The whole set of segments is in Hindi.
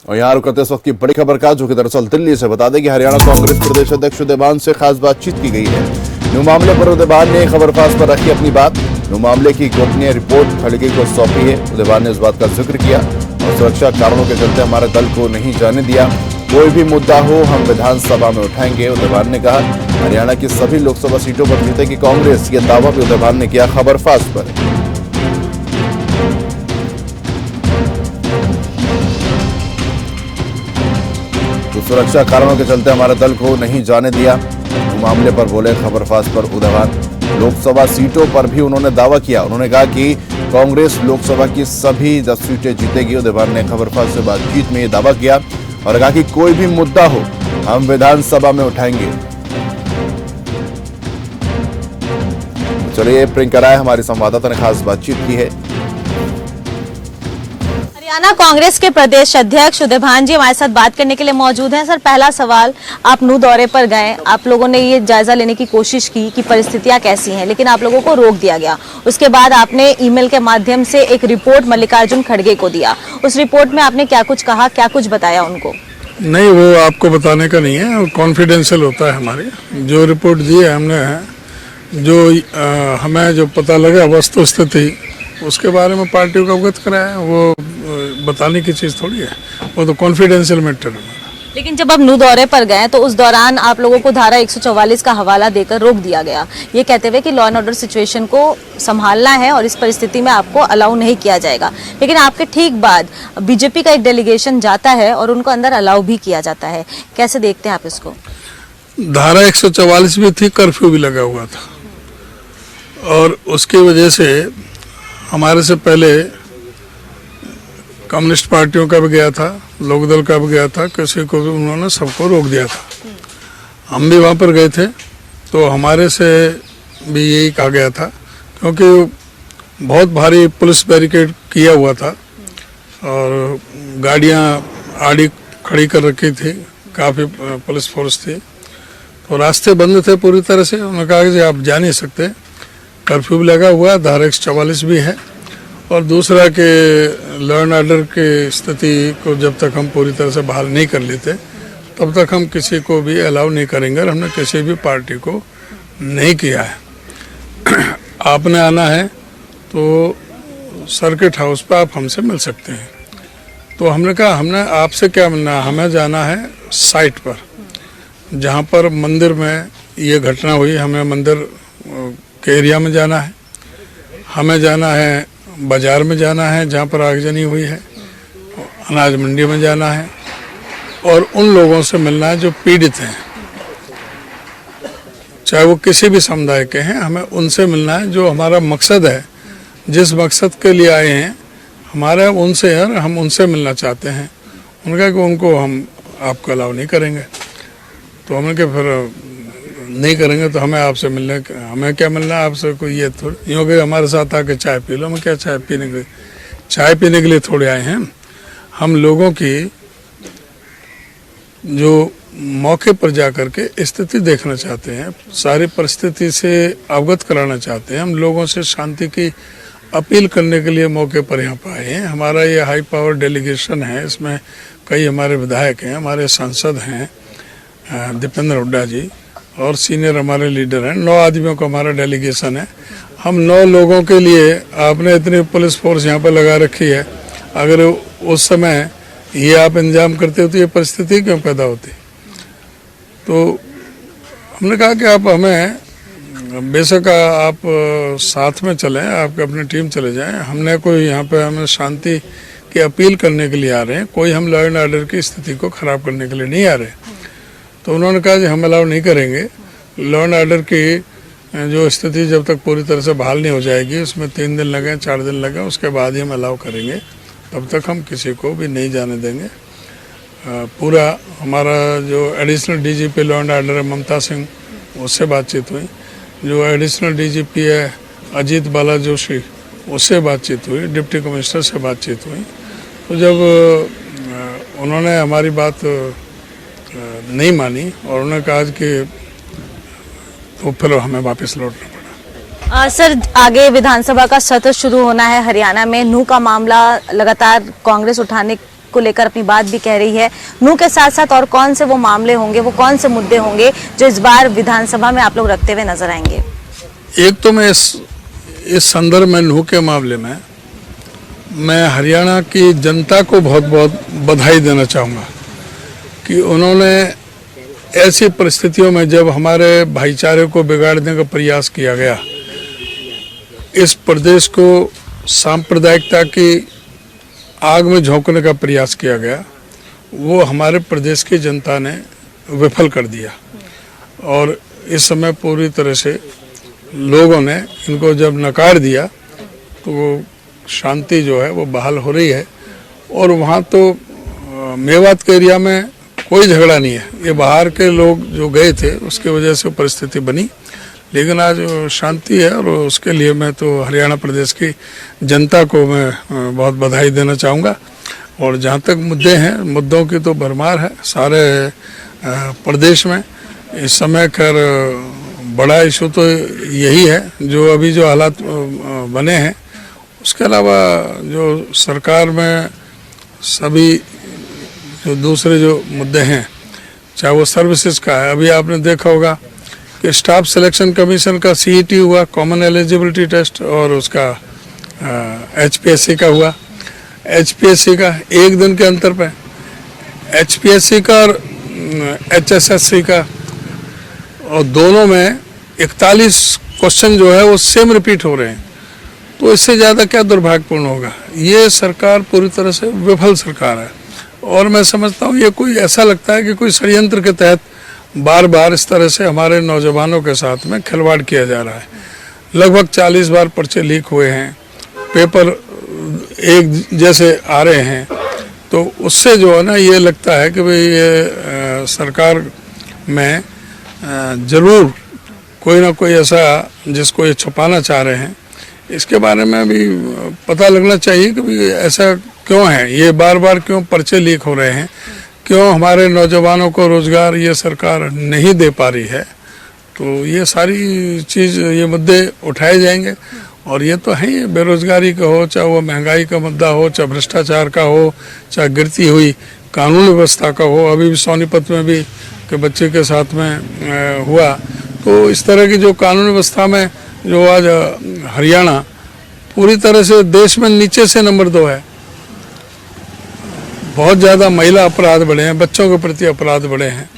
और यहाँ रुकते इस वक्त की बड़ी खबर का, जो कि दरअसल दिल्ली से बता दें कि हरियाणा कांग्रेस प्रदेश अध्यक्ष उदयभान से खास बातचीत की गई है। न्यू मामले पर उदयभान ने खबरफाश पर रखी अपनी बात। न्यू मामले की गोपनीय रिपोर्ट खड़गे को सौंपी है। उदयभान ने इस बात का जिक्र किया और सुरक्षा कारणों के चलते हमारे दल को नहीं जाने दिया। कोई भी मुद्दा हो हम विधानसभा में उठाएंगे। उदयभान ने कहा हरियाणा की सभी लोकसभा सीटों पर जीतेगी कांग्रेस। यह दावा भी उदयभान ने किया खबरफाश पर। तो सुरक्षा कारणों के चलते हमारे दल को नहीं जाने दिया। मामले पर बोले खबरफाश पर उदयभान। लोकसभा सीटों पर भी उन्होंने दावा किया। उन्होंने कहा कि कांग्रेस लोकसभा की सभी 10 सीटें जीतेगी। उदयभान ने खबरफाश से बातचीत में यह दावा किया और कहा कि कोई भी मुद्दा हो हम विधानसभा में उठाएंगे। चलिए प्रियंका राय हमारी संवाददाता ने खास बातचीत की है। हरियाणा कांग्रेस के प्रदेश अध्यक्ष उदयभान जी हमारे साथ बात करने के लिए मौजूद हैं। सर, पहला सवाल, आप नू दौरे पर गए, आप लोगों ने ये जायजा लेने की कोशिश की कि परिस्थितियां कैसी हैं, लेकिन आप लोगों को रोक दिया गया। उसके बाद आपने ईमेल के माध्यम से एक रिपोर्ट मल्लिकार्जुन खड़गे को दिया। उस रिपोर्ट में आपने क्या कुछ कहा, क्या कुछ बताया उनको? नहीं, वो आपको बताने का नहीं है, कॉन्फिडेंशियल होता है। हमारी जो रिपोर्ट दी है हमने, जो हमें जो पता लगा वस्तु स्थिति, उसके बारे में पार्टी को अवगत कराया। वो बताने की चीज़ थोड़ी है, वो तो कॉन्फिडेंशियल मैटर है। लेकिन जब आप नू दौरे पर गए तो उस दौरान आप लोगों को धारा 144 का हवाला देकर रोक दिया गया, ये कहते हुए कि लॉ एंड ऑर्डर सिचुएशन को संभालना है और इस परिस्थिति में आपको अलाउ नहीं किया जाएगा। लेकिन आपके ठीक बाद बीजेपी का एक डेलीगेशन जाता है और उनको अंदर अलाउ भी किया जाता है। कैसे देखते हैं आप इसको? धारा 144 भी थी, कर्फ्यू भी लगा हुआ था और उसकी वजह से हमारे से पहले कम्युनिस्ट पार्टियों का भी गया था, लोकदल का भी गया था, किसी को भी उन्होंने सबको रोक दिया था। हम भी वहाँ पर गए थे तो हमारे से भी यही कहा गया था, क्योंकि बहुत भारी पुलिस बैरिकेड किया हुआ था और गाड़ियाँ आड़ी खड़ी कर रखी थी, काफ़ी पुलिस फोर्स थी, तो रास्ते बंद थे पूरी तरह से। उन्होंने कहा कि आप जा नहीं सकते, कर्फ्यू भी लगा हुआ है, धारा 144 भी है। और दूसरा कि लॉ एंड ऑर्डर की स्थिति को जब तक हम पूरी तरह से बहाल नहीं कर लेते तब तक हम किसी को भी अलाउ नहीं करेंगे और हमने किसी भी पार्टी को नहीं किया है। आपने आना है तो सर्किट हाउस पर आप हमसे मिल सकते हैं। तो हमने कहा हमने आपसे क्या मिलना है, हमें जाना है साइट पर जहाँ पर मंदिर में ये घटना हुई। हमें मंदिर के एरिया में जाना है, हमें जाना है बाजार में जाना है जहाँ पर आगजनी हुई है, अनाज मंडी में जाना है और उन लोगों से मिलना है जो पीड़ित हैं, चाहे वो किसी भी समुदाय के हैं। हमें उनसे मिलना है। जो हमारा मकसद है, जिस मकसद के लिए आए हैं हमारा, उनसे है, हम उनसे मिलना चाहते हैं। उनका कि उनको हम आपको अलाउ नहीं करेंगे। तो हमने कहा फिर नहीं करेंगे तो हमें आपसे मिलने, हमें क्या मिलना है आपसे? कोई ये थोड़ी यूँ कि हमारे साथ आके चाय पी लो। हम क्या चाय पीने के लिए थोड़े आए हैं। हम लोगों की जो मौके पर जा कर के स्थिति देखना चाहते हैं, सारी परिस्थिति से अवगत कराना चाहते हैं। हम लोगों से शांति की अपील करने के लिए मौके पर यहाँ पर आए हैं। हमारा ये हाई पावर डेलीगेशन है, इसमें कई हमारे विधायक हैं, हमारे सांसद हैं दीपेंद्र हुड्डा जी, और सीनियर हमारे लीडर हैं। 9 आदमियों का हमारा डेलीगेशन है। हम 9 लोगों के लिए आपने इतनी पुलिस फोर्स यहाँ पर लगा रखी है। अगर उस समय ये आप इंतजाम करते हो तो ये परिस्थिति क्यों पैदा होती? तो हमने कहा कि आप हमें बेशक आप साथ में चलें, आपके अपनी टीम चले जाएं। हमने कोई यहाँ पे हमें शांति की अपील करने के लिए आ रहे हैं, कोई हम लॉ एंड ऑर्डर की स्थिति को ख़राब करने के लिए नहीं आ रहे। तो उन्होंने कहा कि हम अलाउ नहीं करेंगे। लॉ एंड ऑर्डर की जो स्थिति जब तक पूरी तरह से बहाल नहीं हो जाएगी, उसमें 3 दिन लगे, 4 दिन लगे, उसके बाद ही हम अलाउ करेंगे। तब तक हम किसी को भी नहीं जाने देंगे। पूरा हमारा जो additional DGP law and order है ममता सिंह, उससे बातचीत हुई। जो एडिशनल डीजीपी है अजीत बाला जोशी, उससे बातचीत हुई। डिप्टी कमिश्नर से बातचीत हुई। तो जब उन्होंने हमारी बात नहीं मानी और उन्होंने कहा कि तो फिर हमें वापस लौटना पड़ा। सर, आगे विधानसभा का सत्र शुरू होना है हरियाणा में। नू का मामला लगातार कांग्रेस उठाने को लेकर अपनी बात भी कह रही है। नू के साथ साथ और कौन से वो मामले होंगे, वो कौन से मुद्दे होंगे जो इस बार विधानसभा में आप लोग रखते हुए नजर आएंगे? एक तो मैं इस संदर्भ में नूह के मामले में मैं हरियाणा की जनता को बहुत बहुत बधाई देना चाहूँगा कि उन्होंने ऐसी परिस्थितियों में जब हमारे भाईचारे को बिगाड़ने का प्रयास किया गया, इस प्रदेश को सांप्रदायिकता की आग में झोंकने का प्रयास किया गया, वो हमारे प्रदेश की जनता ने विफल कर दिया। और इस समय पूरी तरह से लोगों ने इनको जब नकार दिया तो वो शांति जो है वो बहाल हो रही है। और वहाँ तो मेवात के एरिया में कोई झगड़ा नहीं है, ये बाहर के लोग जो गए थे उसकी वजह से परिस्थिति बनी, लेकिन आज शांति है। और उसके लिए मैं तो हरियाणा प्रदेश की जनता को मैं बहुत बधाई देना चाहूँगा। और जहाँ तक मुद्दे हैं, मुद्दों की तो भरमार है सारे प्रदेश में इस समय। खैर बड़ा इशू तो यही है जो अभी जो हालात बने हैं, उसके अलावा जो सरकार में सभी जो दूसरे जो मुद्दे हैं, चाहे वो सर्विसेज का है, अभी आपने देखा होगा कि स्टाफ सिलेक्शन कमीशन का CET हुआ, कॉमन एलिजिबिलिटी टेस्ट, और उसका HPSC का हुआ। HPSC का एक दिन के अंतर पे, HPSC का और HSSC का, और दोनों में 41 क्वेश्चन जो है वो सेम रिपीट हो रहे हैं। तो इससे ज़्यादा क्या दुर्भाग्यपूर्ण होगा। ये सरकार पूरी तरह से विफल सरकार है। और मैं समझता हूँ ये कोई ऐसा लगता है कि कोई षड्यंत्र के तहत बार बार इस तरह से हमारे नौजवानों के साथ में खिलवाड़ किया जा रहा है। लगभग 40 बार पर्चे लीक हुए हैं, पेपर एक जैसे आ रहे हैं। तो उससे जो है ना ये लगता है कि भाई ये सरकार में ज़रूर कोई ना कोई ऐसा जिसको ये छुपाना चाह रहे हैं, इसके बारे में भी पता लगना चाहिए कि भाई ऐसा क्यों है, ये बार बार क्यों पर्चे लीक हो रहे हैं, क्यों हमारे नौजवानों को रोज़गार ये सरकार नहीं दे पा रही है। तो ये सारी चीज़, ये मुद्दे उठाए जाएंगे। और ये तो है ही, बेरोजगारी का हो, चाहे वो महंगाई का मुद्दा हो, चाहे भ्रष्टाचार का हो, चाहे गिरती हुई कानून व्यवस्था का हो। अभी भी सोनीपत में भी के बच्चे के साथ में हुआ। तो इस तरह की जो कानून व्यवस्था में जो आज हरियाणा पूरी तरह से देश में नीचे से नंबर 2 है। बहुत ज़्यादा महिला अपराध बढ़े हैं, बच्चों के प्रति अपराध बढ़े हैं।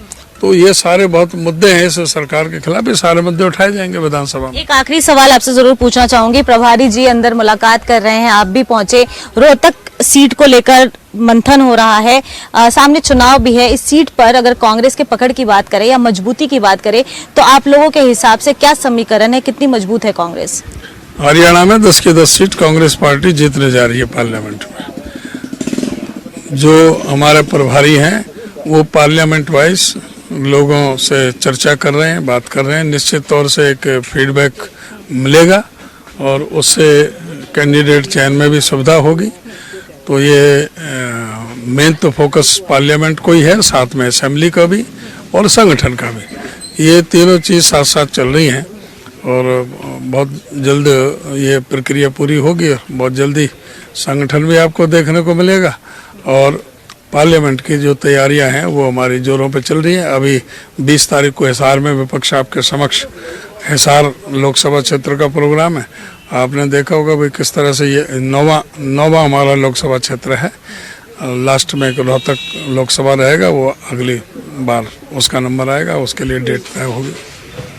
तो ये सारे बहुत मुद्दे हैं इस सरकार के खिलाफ, ये सारे मुद्दे उठाए जाएंगे विधानसभा में। एक आखिरी सवाल आपसे जरूर पूछना चाहूंगी। प्रभारी जी अंदर मुलाकात कर रहे हैं, आप भी पहुंचे। रोहतक सीट को लेकर मंथन हो रहा है, सामने चुनाव भी है। इस सीट पर अगर कांग्रेस के पकड़ की बात करें या मजबूती की बात करें तो आप लोगों के हिसाब से क्या समीकरण है, कितनी मजबूत है कांग्रेस? हरियाणा में 10 की 10 सीट कांग्रेस पार्टी जीतने जा रही है पार्लियामेंट में। जो हमारे प्रभारी हैं वो पार्लियामेंट वाइज लोगों से चर्चा कर रहे हैं, बात कर रहे हैं। निश्चित तौर से एक फीडबैक मिलेगा और उससे कैंडिडेट चयन में भी सुविधा होगी। तो ये मेन तो फोकस पार्लियामेंट को ही है, साथ में असेंबली का भी और संगठन का भी। ये तीनों चीज़ साथ साथ चल रही हैं और बहुत जल्द ये प्रक्रिया पूरी होगी। बहुत जल्दी संगठन भी आपको देखने को मिलेगा और पार्लियामेंट की जो तैयारियां हैं वो हमारी जोरों पे चल रही हैं। अभी 20 तारीख को हिसार में विपक्ष आपके समक्ष हिसार लोकसभा क्षेत्र का प्रोग्राम है। आपने देखा होगा भाई किस तरह से ये नौवां हमारा लोकसभा क्षेत्र है। लास्ट में एक रोहतक लोकसभा रहेगा, वो अगली बार उसका नंबर आएगा, उसके लिए डेट तय होगी।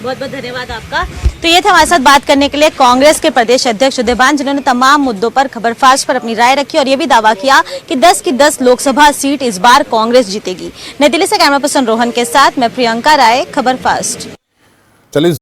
बहुत बहुत धन्यवाद आपका। तो ये था हमारे साथ बात करने के लिए कांग्रेस के प्रदेश अध्यक्ष उदय भान, जिन्होंने तमाम मुद्दों पर खबरफास्ट पर अपनी राय रखी और ये भी दावा किया कि 10 की 10 लोकसभा सीट इस बार कांग्रेस जीतेगी। नई दिल्ली से कैमरा पर्सन रोहन के साथ मैं प्रियंका राय, खबरफास्ट। चलिए